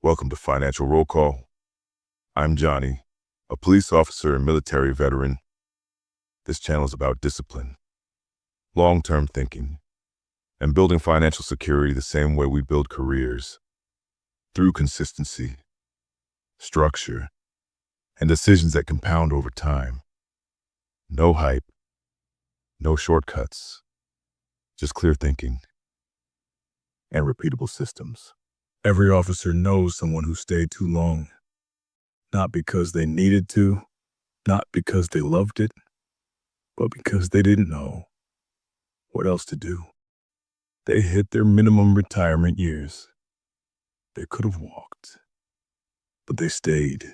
Welcome to Financial Roll Call. I'm Johnny, a police officer and military veteran. This channel is about discipline, long-term thinking, and building financial security the same way we build careers, through consistency, structure, and decisions that compound over time. No hype, no shortcuts, just clear thinking and repeatable systems. Every officer knows someone who stayed too long, not because they needed to, not because they loved it, but because they didn't know what else to do. They hit their minimum retirement years. They could have walked, but they stayed.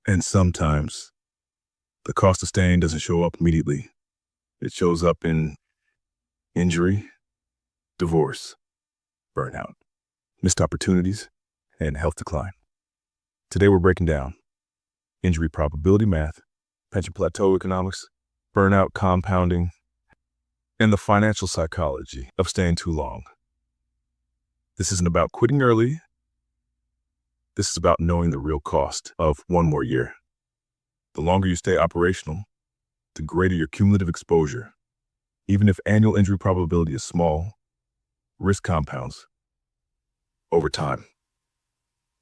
And sometimes the cost of staying doesn't show up immediately. It shows up in injury, divorce, burnout, missed opportunities, and health decline. Today we're breaking down injury probability math, pension plateau economics, burnout compounding, and the financial psychology of staying too long. This isn't about quitting early. This is about knowing the real cost of one more year. The longer you stay operational, the greater your cumulative exposure. Even if annual injury probability is small, risk compounds over time.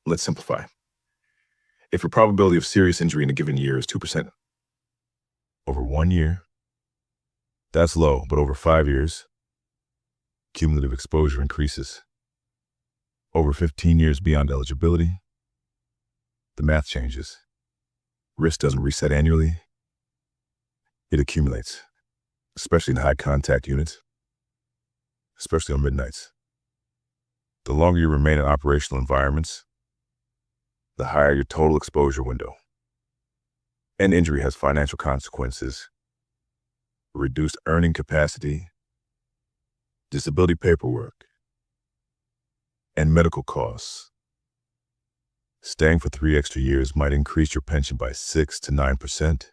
Let's simplify. If your probability of serious injury in a given year is 2%, over 1 year, that's low, but over 5 years, cumulative exposure increases. Over 15 years beyond eligibility, the math changes. Risk doesn't reset annually. It accumulates, especially in high contact units, especially on midnights. The longer you remain in operational environments, the higher your total exposure window. And injury has financial consequences: reduced earning capacity, disability paperwork, and medical costs. Staying for 3 extra years might increase your pension by 6 to 9%,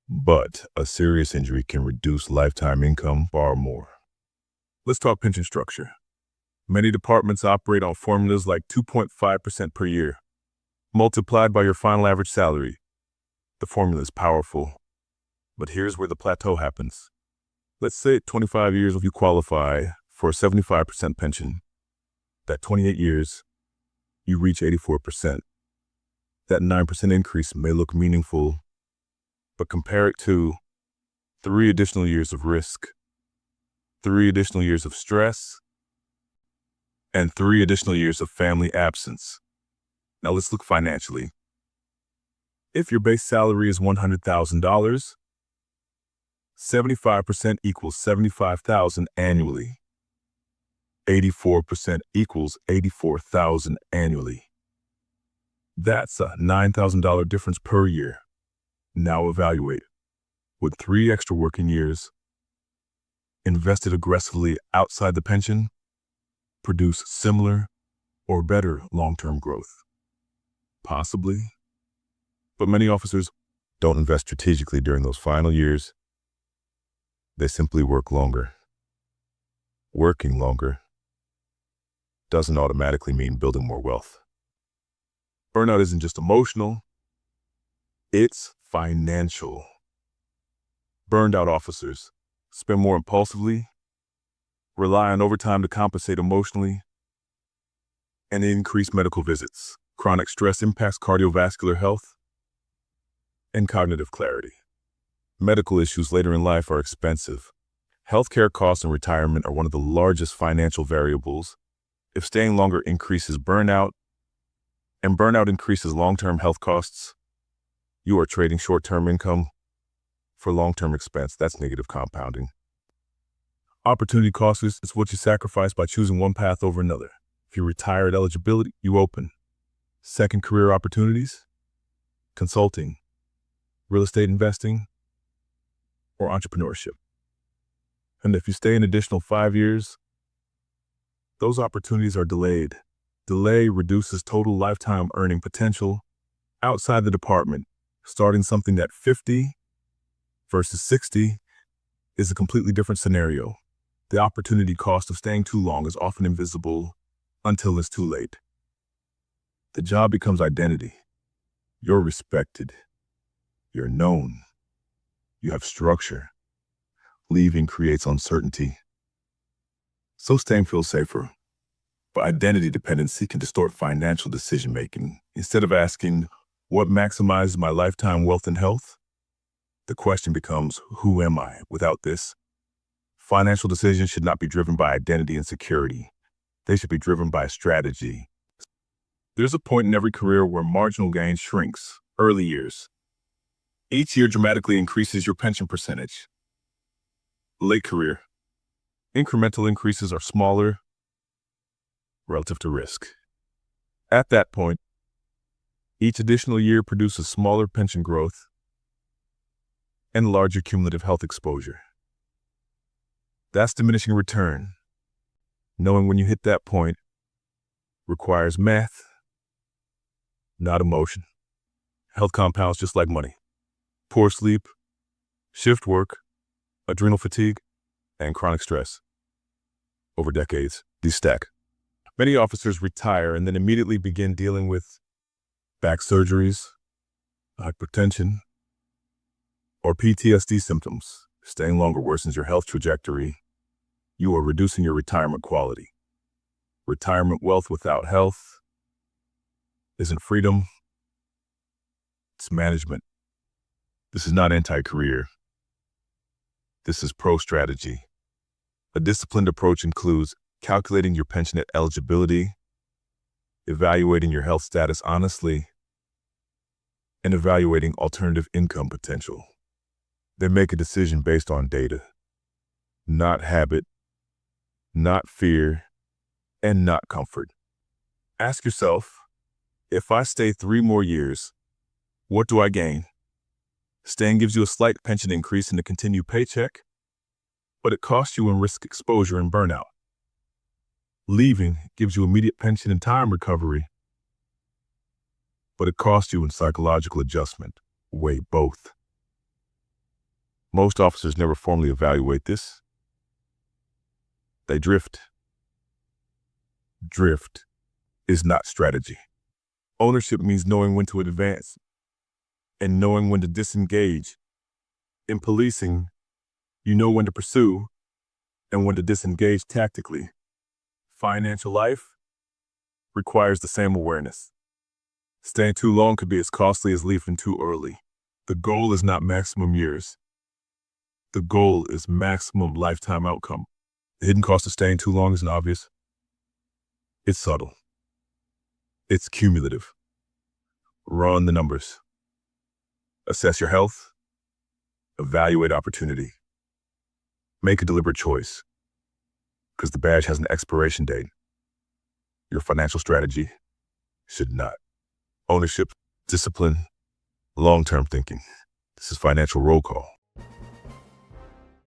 but a serious injury can reduce lifetime income far more. Let's talk pension structure. Many departments operate on formulas like 2.5% per year, multiplied by your final average salary. The formula is powerful, but here's where the plateau happens. Let's say at 25 years you qualify for a 75% pension. At 28 years, you reach 84%. That 9% increase may look meaningful, but compare it to 3 additional years of risk, 3 additional years of stress, and 3 additional years of family absence. Now let's look financially. If your base salary is $100,000, 75% equals $75,000 annually. 84% equals $84,000 annually. That's a $9,000 difference per year. Now evaluate. Would 3 extra working years invested aggressively outside the pension produce similar or better long-term growth? Possibly. But many officers don't invest strategically during those final years. They simply work longer. Working longer doesn't automatically mean building more wealth. Burnout isn't just emotional, it's financial. Burned out officers spend more impulsively, rely on overtime to compensate emotionally, and increase medical visits. Chronic stress impacts cardiovascular health and cognitive clarity. Medical issues later in life are expensive. Healthcare costs and retirement are one of the largest financial variables. If staying longer increases burnout, and burnout increases long-term health costs, you are trading short-term income for long-term expense. That's negative compounding. Opportunity cost is what you sacrifice by choosing one path over another. If you retire at eligibility, you open second career opportunities, consulting, real estate investing, or entrepreneurship. And if you stay an additional 5 years, those opportunities are delayed. Delay reduces total lifetime earning potential outside the department. Starting something at 50 versus 60 is a completely different scenario. The opportunity cost of staying too long is often invisible until it's too late. The job becomes identity. You're respected. You're known. You have structure. Leaving creates uncertainty. So staying feels safer. But identity dependency can distort financial decision-making. Instead of asking, what maximizes my lifetime wealth and health? The question becomes, who am I without this? Financial decisions should not be driven by identity and security. They should be driven by strategy. There's a point in every career where marginal gain shrinks. Early years. Each year dramatically increases your pension percentage. Late career. Incremental increases are smaller relative to risk. At that point, each additional year produces smaller pension growth and larger cumulative health exposure. That's diminishing return. Knowing when you hit that point requires math, not emotion. Health compounds just like money. Poor sleep, shift work, adrenal fatigue, and chronic stress. Over decades, these stack. Many officers retire and then immediately begin dealing with back surgeries, hypertension, or PTSD symptoms. Staying longer worsens your health trajectory. You are reducing your retirement quality. Retirement wealth without health isn't freedom, it's management. This is not anti-career. This is pro-strategy. A disciplined approach includes calculating your pension at eligibility, evaluating your health status honestly, and evaluating alternative income potential. They make a decision based on data, not habit, not fear, and not comfort. Ask yourself, if I stay 3 more years, what do I gain? Staying gives you a slight pension increase in the continued paycheck, but it costs you in risk exposure and burnout. Leaving gives you immediate pension and time recovery, but it costs you in psychological adjustment. Weigh both. Most officers never formally evaluate this. They drift. Drift is not strategy. Ownership means knowing when to advance and knowing when to disengage. In policing, you know when to pursue and when to disengage tactically. Financial life requires the same awareness. Staying too long could be as costly as leaving too early. The goal is not maximum years. The goal is maximum lifetime outcome. The hidden cost of staying too long isn't obvious. It's subtle. It's cumulative. Run the numbers. Assess your health. Evaluate opportunity. Make a deliberate choice, because the badge has an expiration date. Your financial strategy should not. Ownership, discipline, long-term thinking. This is financial roll call.